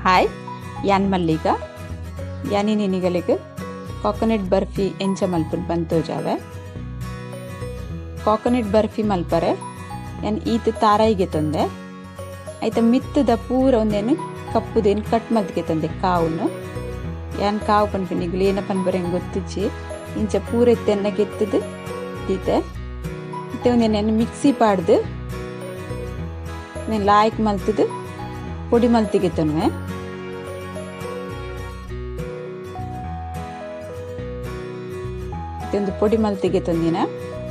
हाय यान मल्लिका यानी निनिगलिग कोकोनट बर्फी ಎಂಚ ಮಲ್ಪುನ್ ಬಂತೋಜಾವೆ ಕೋಕೋನಟ್ ಬರ್ಫಿ ಮಲ್ಪರೆ ಯಾನ್ ಈತ್ ತಾರಾಯಿಗೆ ತಂದೆ ಐತ ಮಿತ್ತದ ಪೂರ ಒಂದೇನು ಕಪ್ಪುದೇನು ಕಟ್ ಮಲ್ತಿಗೆ ತಂದೆ ಕಾವುನು ಯಾನ್ ಕಾವು ಪನ್ಪಿನಿಗ್ಲಿ ಏನ ಪನ್ಬರೆ ಗೊತ್ತಿಚ್ಚಿ ಇಂಚ ಪೂರ ಎತ್ತೆನ್ನ ಗೆತ್ತದು ದೀತೆ ಇತ್ತೆ ಒಂದೇನು ಮಿಕ್ಸಿ ಪಾಡ್ದು నేను లాయక్ మల్తది పొడి మల్తిಗೆ ತನ್ವೆ ಒಂದು ಪೊಡಿ ಮಲ್ತಿಗೆ ತಂದಿನ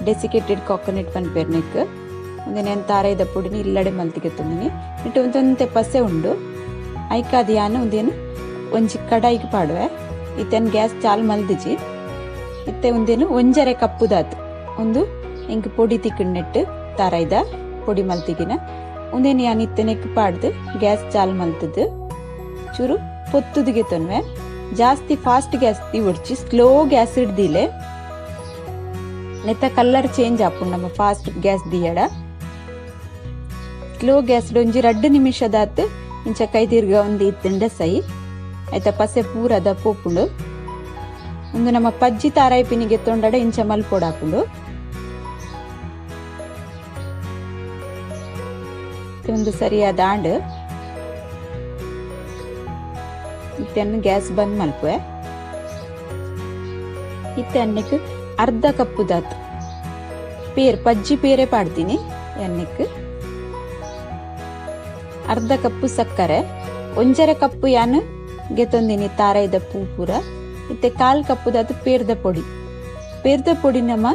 ಡೆಸಿಕೇಟೆಡ್ ಕೋಕೋನಟ್ ಪನ್ ಪೆರ್ನೆಕ್ ಒಂದು ನಾನು ತಾರೈದ ಪೊಡಿನಿ ಇಲ್ಲಡೆ ಮಲ್ತಿಗೆ ತಂದಿನಿ ಇಟ್ಟು ಒಂದೊಂತೆ ಪಸೆ ಉಂಡು ಐಕಾದ ಯಾನು ಒಂದೇನು ಒಂಜಿ ಕಡಾಯಿಗೆ ಪಾಡುವೆ ಇತ್ತೇನು ಗ್ಯಾಸ್ ಚಾಲ್ ಮಲ್ದಿಜಿ ಇತ್ತೆ ಒಂದೇನು ಒಂಜರೆ ಕಪ್ಪುದಾತು ಒಂದು ಎಂಕ್ ಪೊಡಿ ತಿಕ್ಕಣ್ಣೆಟ್ಟು ತಾರೈದ ಪೊಡಿ ಮಲ್ತಿಗಿನ ಒಂದೇನು ಯಾನ್ ಇತ್ತೆನೆಕ್ ಪಾಡ್ದು ಗ್ಯಾಸ್ ಚಾಲ್ ಮಲ್ತದ್ದು ಚೂರು ಪೊತ್ತುದಿಗೆ ತನ್ವೆ ಜಾಸ್ತಿ ಫಾಸ್ಟ್ ಗ್ಯಾಸ್ ದಿ ಒಡ್ಚಿ ಸ್ಲೋ ಗ್ಯಾಸ್ ಹಿಡ್ದಿಲೆ ನೆತ್ತ ಕಲರ್ ಚೇಂಜ್ ಆಪುಂಡು ನಮ್ಮ ಫಾಸ್ಟ್ ಗ್ಯಾಸ್ ದಿಯಡ ಸ್ಲೋ ಗ್ಯಾಸ್ ಒಂಜಿ 2 ನಿಮಿಷದಾತ್ ಇಂಚ ಕೈ ತಿರ್ಗ ಒಂದು ಇತ್ತಂಡ ಸೈ ಐತ ಪಸೆ ಪೂರದ ಪೋಪುಂಡು ಒಂದು ನಮ್ಮ ಪಜ್ಜಿ ತಾರಾಯಿ ಪಿನಿಗೆ ತೊಂಡಡ ಇಂಚ ಮಲ್ಪೊಡಾಪುಂಡು ಒಂದು ಸರಿಯಾದ ಆಂಡ್ ಇತ್ತನ್ನು ಗ್ಯಾಸ್ ಬಂದ್ ಮಲ್ಪುವೆ ಇತ್ತೆ ಅನ್ನಕ್ಕೆ ಅರ್ಧ ಕಪ್ಪು ದಾತ್ ಪಜ್ಜಿ ಪೇರೆ ಪಾಡ್ತೀನಿ ಎಣ್ಣೆಕ್ ಅರ್ಧ ಕಪ್ಪು ಸಕ್ಕರೆ ಒಂಜರೆ ಕಪ್ಪು ಯಾನು ಗೆತ್ತೊಂದಿನಿ ತಾರೈದ ಪೂ ಪೂರ ಇತ್ತೆ 1/4 ಕಪ್ಪು ದಾತ್ ಪೇರ್ದ ಪೊಡಿ ನಮ್ಮ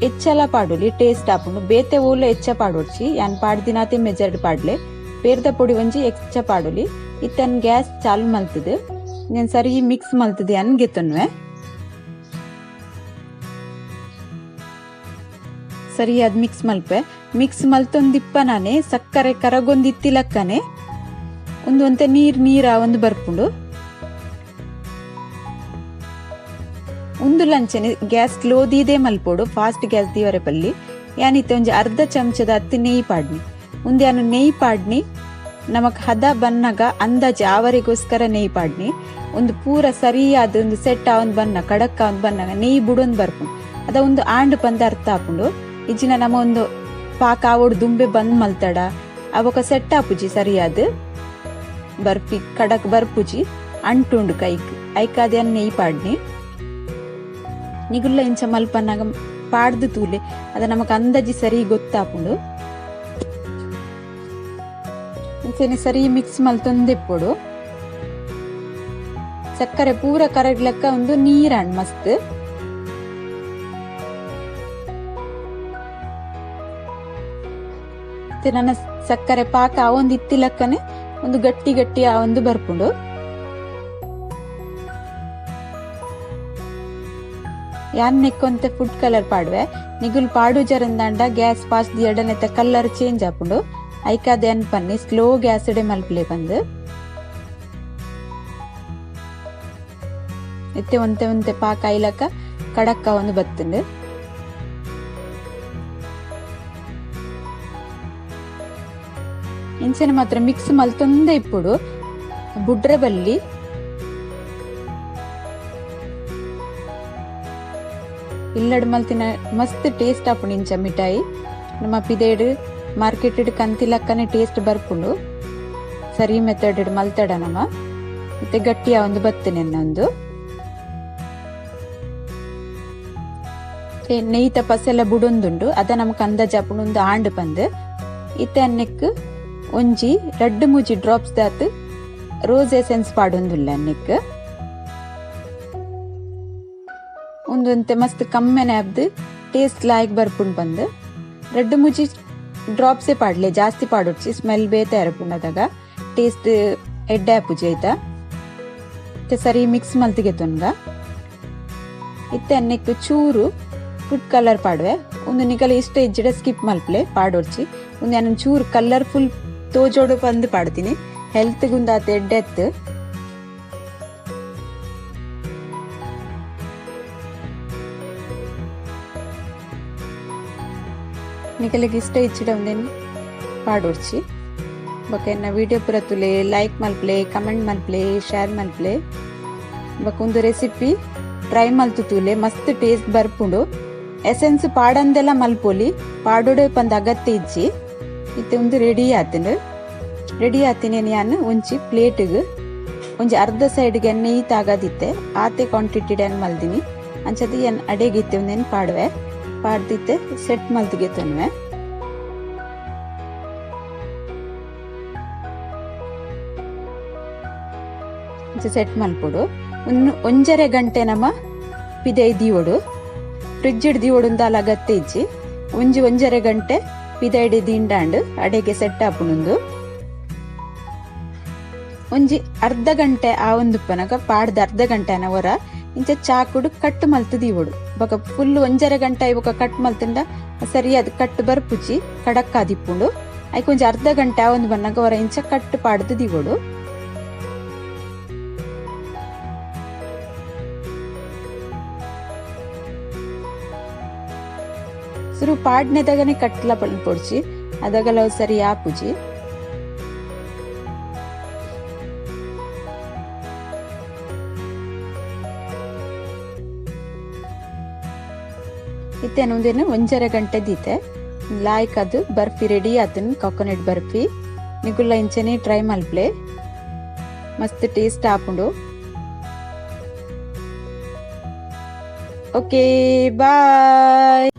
ಎಚ್ಚಲ ಪಾಡುಲಿ ಟೇಸ್ಟ್ ಆಪುಂಡು ಬೇತೆ ಓಲ ಎಚ್ಚ ಪಾಡೋಡ್ಚಿ ಯಾನ್ ಪಾಡ್ದಿನಾತೆ ಮೆಜರ್ಡ್ ಪಾಡ್ಲೆ ಪೇರ್ದ ಪೊಡಿ ಒಂಜಿ ಎಚ್ಚ ಪಾಡುಲಿ ಇತ್ತನ್ ಗ್ಯಾಸ್ ಚಾಲು ಮಲ್ತದು ನಾನು ಸರಿ ಮಿಕ್ಸ್ ಮಲ್ತದೆ ಅನ್ ಗೆತ್ತನ್ವೆ ಸರಿ ಅದ್ ಮಿಕ್ಸ್ ಮಲ್ತೊಂದಿಪ್ಪ ನಾನೇ ಸಕ್ಕರೆ ಕರಗೊಂದಿತ್ತಿಲಕ್ಕನೆ ಒಂತೆ ನೀರ ಒಂದು ಬರ್ಪುಂಡು ಒಂದು ಲಂಚನೆ ಗ್ಯಾಸ್ ಸ್ಲೋ ದೀದೆ ಮಲ್ಪೋಡು ಫಾಸ್ಟ್ ಗ್ಯಾಸ್ ದೀವರೆ ಪಲ್ಲಿ ಯಾನಿತ್ತೆ ಒಂಜಿ ಅರ್ಧ ಚಮಚದ ಹತ್ತಿ ನೆಯ್ಯಿ ಪಾಡ್ನಿ ಮುಂದೆ ಯಾನು ನೆಯ್ಯಿ ಪಾಡ್ನಿ ನಮಕ್ ಹದ ಬನ್ನಗ ಅಂದಾಜು ಆವರಿಗೋಸ್ಕರ ನೆಯ್ಯಿ ಪಾಡ್ನಿ ಒಂದು ಪೂರ ಸರಿಯಾದ ಒಂದು ಸೆಟ್ ಒಂದು ಬನ್ನ ಕಡಕ್ಕ ಒಂದು ಬನ್ನಗ ನೆಯ್ಯಿ ಬುಡೊಂದು ಬರ್ಪುಂಡು ಅದ ಒಂದು ಆಂಡ್ ಪಂದ ಅರ್ಥ ಆಪುಂಡು ಇಜ್ಜಿನ ನಮ್ಮ ಒಂದು ಪಾಕ ಆವೋಡು ದುಂಬೆ ಬಂದ್ ಮಲ್ತಡ ಅವಕ ಸೆಟ್ ಆಪುಜಿ ಸರಿಯಾದ ಬರ್ಫಿ ಕಡಕ್ ಬರ್ಪುಜಿ ಅಂಟುಂಡು ಐಕಾದ ನೆಯ್ಯಿ ಪಾಡ್ನಿ ನಿಗುಲ್ಲ ಇಂಚ ಮಲ್ಪನ್ನಾಗ ಪಾಡ್ದು ತೂಲೆ ಅದ ನಮಕ್ ಅಂದಾಜಿ ಸರಿ ಗೊತ್ತಾಪುಂಡು ಇಂಚನೆ ಸರಿ ಮಿಕ್ಸ್ ಮಲ್ತೊಂದೆಪ್ಪೊಡು ಸಕ್ಕರೆ ಪೂರ ಕರಗ್ಲಕ್ಕ ಒಂದು ನೀರಾಣ್ ಮಸ್ತ್ ನನ್ನ ಸಕ್ಕರೆ ಪಾಕ ಒಂದು ಇತ್ತಿಲಕ್ಕನೆ ಒಂದು ಗಟ್ಟಿ ಆ ಒಂದು ಬರ್ಪುಂಡು ಯಾನ್ ನೆಕ್ಕೊಂತೆ ಫುಡ್ ಕಲರ್ ಪಾಡ್ವೆ ನಿಗುಲ್ ಪಾಡು ಜರಂದಾಂಡ ಗ್ಯಾಸ್ ಫಾಸ್ಟ್ ದಿಯಡನೆತ್ತ ಕಲರ್ ಚೇಂಜ್ ಆಪುಂಡು ಐಕಾದ ಏನ್ ಪನ್ನಿ ಸ್ಲೋ ಗ್ಯಾಸ್ ಡೆ ಮಲ್ಪಲೆ ಬಂದು ಇತ್ತೆ ಒಂತೆ ಪಾಕ ಐಲಕ ಕಡಕ್ಕ ಒಂದು ಬತ್ತುಂಡು ಇಂಚನೆ ಮಾತ್ರ ಮಿಕ್ಸ್ ಮಲ್ತೊಂದೆ ಇಪ್ಪುಡು ಬುಡ್ರೆ ಬಲ್ಲಿ ಇಲ್ಲಡ್ ಮಲ್ತಿನ ಮಸ್ತ್ ಟೇಸ್ಟ್ ಆಪುಂಡು ಇಂಚ ಮಿಠಾಯಿ ನಮ್ಮ ಪಿದೇಡ್ ಮಾರ್ಕೆಟೆಡ್ ಕಂತಿಲಕ್ಕನೆ ಟೇಸ್ಟ್ ಬರ್ಪುಂಡು ಸರಿ ಮೆಥಡ್ ಮಲ್ತಡ ನಮ್ಮ ಮತ್ತೆ ಗಟ್ಟಿಯ ಒಂದು ಬತ್ತನೆ ಒಂದು ನೆಯ್ತ ಪಸೆಲ್ಲ ಬುಡೊಂದುಂಡು ಅದ ನಮಕ್ ಅಂದಾಜ್ ಆಪುಂಡು ಒಂದು ಆಂಡ್ ಪಂದ್ ಇತ್ತೆ ಅನ್ನೆಕ್ ಒಂಜಿ 2-3 ಡ್ರಾಪ್ಸ್ ದಾತ್ ರೋಸ್ ಎಸೆನ್ಸ್ ಪಾಡೊಂದುಲ್ಲ ಅನ್ನೆಕ್ ಒಂದೊಂತೆ ಮಸ್ತ್ ಕಮ್ಮೆನೆ ಆಬ್ದು ಟೇಸ್ಟ್ ಲಾಯ್ಕ್ ಬರ್ಪುಂಡು ಬಂದು 2-3 ಡ್ರಾಪ್ಸೇ ಪಾಡ್ಲೆ ಜಾಸ್ತಿ ಪಾಡೊಡ್ಚಿ ಸ್ಮೆಲ್ ಬೇತೆ ಎರಪುಂಡದಾಗ ಟೇಸ್ಟ್ ಎಡ್ಡೆ ಆಪುಜಿ ಆಯ್ತಾ ಇತ್ತೆ ಸರಿ ಮಿಕ್ಸ್ ಮಲ್ತಿಗೆ ತೊನ್ಗ ಇತ್ತೆ ಅನ್ನೆಕ್ ಚೂರು ಫುಡ್ ಕಲರ್ ಪಾಡ್ವೆ ಒಂದು ನಿಕಲ ಇಷ್ಟ ಇಜ್ಜಿಡ ಸ್ಕಿಪ್ ಮಲ್ಪ್ಲೆ ಪಾಡೊಡ್ಚಿ ಒಂದು ನಾನು ಚೂರು ಕಲರ್ಫುಲ್ ತೋಜೋಡು ಬಂದು ಪಾಡ್ತೀನಿ ಹೆಲ್ತ್ ಗುಂದಾತ ಎಡ್ಡೆತ್ತು ನಿಕಲಿಗೆ ಇಷ್ಟ ಇಚ್ಚಿಡ ಒಂದೇನು ಪಾಡೋಡ್ಚಿ ಬೊಕ್ಕ ವಿಡಿಯೋ ಪೂರ ತುಲೆ ಲೈಕ್ ಮಲ್ಪ್ಲೆ ಕಮೆಂಟ್ ಮಲ್ಪ್ಲೆ ಶೇರ್ ಮಲ್ಪ್ಲೆ ಬೊಕ್ಕ ಒಂದು ರೆಸಿಪಿ ಟ್ರೈ ಮಲ್ತು ತೂಲೆ ಮಸ್ತ್ ಟೇಸ್ಟ್ ಬರ್ಪುಂಡು ಎಸೆನ್ಸ್ ಪಾಡಂದೆಲ್ಲ ಮಲ್ಪೊಲಿ ಪಾಡೋಡೆ ಪಂದ್ ಅಗತ್ಯ ಇಜ್ಜಿ ಇತ್ತೆ ಒಂದು ರೆಡಿ ಆತಿನಿ ನಾನು ಒಂಚಿ ಪ್ಲೇಟ್ಗ್ ಒಂಜಿ ಅರ್ಧ ಸೈಡ್ಗೆ ನೆಯ್ಯಿ ತಾಗದಿತ್ತೆ ಆತೆ ಕ್ವಾಂಟಿಟಿ ಏನು ಮಲ್ದಿನಿ ಅಂಚದಿ ಏನು ಅಡೆಗಿತ್ತೆ ಒಂದೇನು ಪಾಡುವೆ ಪಾಡ್ದಿತ್ತೆ ಸೆಟ್ ಮಲ್ತಿಗೆ ತೊನ್ವೆ ಸೆಟ್ ಮಲ್ಪೊಡು ಒಂಜರೆ ಗಂಟೆ ನಮ್ಮ ಪಿದೆ ದೀವೊಡು ಫ್ರಿಡ್ಜ್ ದೀವೊಡು ದಾಲ ಅಗತ್ಯ ಇಜ್ಜಿ ಒಂಜರೆ ಗಂಟೆ ಪಿದೈಡೆ ದಿಂಡಾಂಡ್ ಅಡೆಗೆ ಸೆಟ್ ಆಪುನುಂದು ಒಂಜಿ ಅರ್ಧ ಗಂಟೆ ಆ ಒಂದು ಪನಗ ಪಾಡ್ದ ಅರ್ಧ ಗಂಟೆ ಹೊರ ಇಂಚ ಚಾಕುಡು ಕಟ್ ಮಲ್ತು ದೀವೊಡು ಬೊಕ ಫುಲ್ ಒಂಜರೆ ಗಂಟೆ ಬೊಕ ಕಟ್ ಮಲ್ತಿಂದ ಸರಿಯಾದ ಕಟ್ ಬರ್ಪುಜಿ ಕಡಕ್ ಆದಿಪ್ಪುಂಡು ಐಕ್ ಒಂಜಿ ಅರ್ಧ ಗಂಟೆ ಆ ಒಂದು ಬನ್ನಗ ಹೊರ ಇಂಚ ಕಟ್ ಪಾಡ್ದು ದೀವೊಡು ಸುರು ಪಾಡ್ನೆದಾಗನೆ ಕಟ್ಲ ಪೊಡ್ಚಿ ಅದಗಲ ಸರಿ ಆಪುಜಿ ಇತ್ತೇನು ಒಂಜರೆ ಗಂಟೆ ದೀತೆ ಲಾಯ್ಕ್ ಅದು ಬರ್ಫಿ ರೆಡಿ ಆತನ್ ಕೊಕೊನಟ್ ಬರ್ಫಿ ನಿಗುಲ್ಲ ಇಂಚನೆ ಟ್ರೈ ಮಲ್ಪ್ಲೆ ಮಸ್ತ್ ಟೇಸ್ಟ್ ಆಪುಂಡು ಓಕೆ ಬಾಯ್.